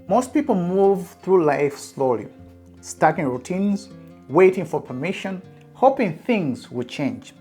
Most people move through life slowly, stuck in routines, waiting for permission, hoping things will change.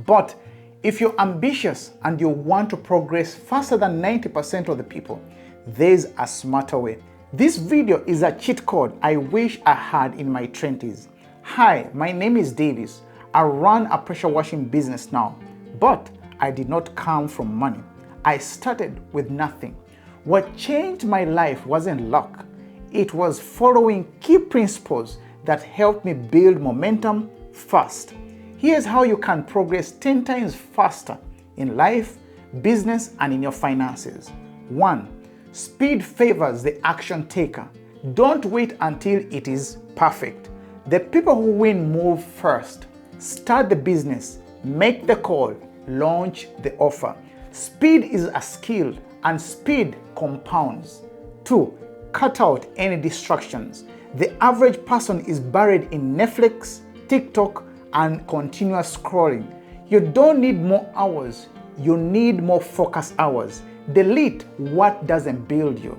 But if you're ambitious and you want to progress faster than 90% of the people, there's a smarter way. This video is a cheat code I wish I had in my 20s. Hi, my name is Davies. I run a pressure washing business now, but I did not come from money. I started with nothing. What changed my life wasn't luck. It was following key principles that helped me build momentum fast. Here's how you can progress 10 times faster in life, business, and in your finances. 1. Speed favors the action taker. Don't wait until it is perfect. The people who win move first. Start the business, make the call, launch the offer. Speed is a skill, and speed compounds. 2. Cut out any distractions. The average person is buried in Netflix, TikTok, and continuous scrolling. You don't need more hours, you need more focus hours. Delete what doesn't build you.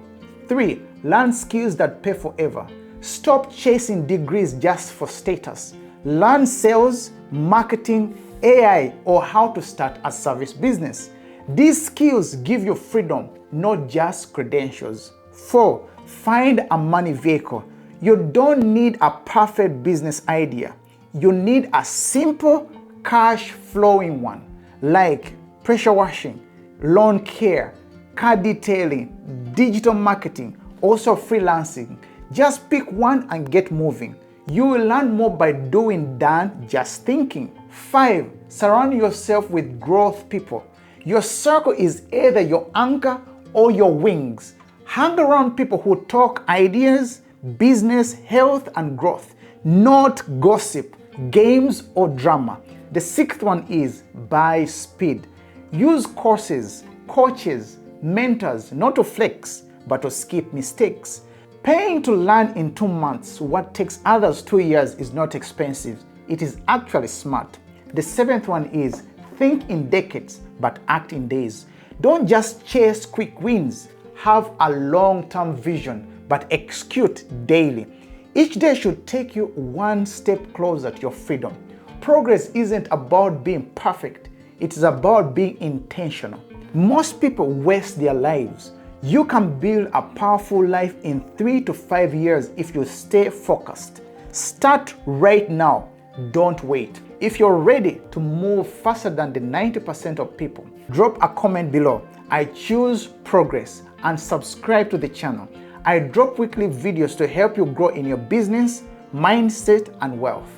3. Learn skills that pay forever. Stop chasing degrees just for status. Learn sales, marketing, AI, or how to start a service business. These skills give you freedom, not just credentials. 4. Find a money vehicle. You don't need a perfect business idea. You need a simple, cash flowing one, like pressure washing, lawn care, car detailing, digital marketing, also freelancing. Just pick one and get moving. You will learn more by doing than just thinking. 5. Surround yourself with growth people. Your circle is either your anchor or your wings. Hang around people who talk ideas, business, health, and growth, not gossip, games, or drama. The 6th one is buy speed. Use courses, coaches, mentors, not to flex, but to skip mistakes. Paying to learn in 2 months what takes others 2 years is not expensive. It is actually smart. The 7th one is think in decades, but act in days. Don't just chase quick wins. Have a long-term vision, but execute daily. Each day should take you one step closer to your freedom. Progress isn't about being perfect. It is about being intentional. Most people waste their lives. You can build a powerful life in 3 to 5 years if you stay focused. Start right now. Don't wait. If you're ready to move faster than the 90% of people, drop a comment below. I choose progress, and subscribe to the channel. I drop weekly videos to help you grow in your business, mindset, and wealth.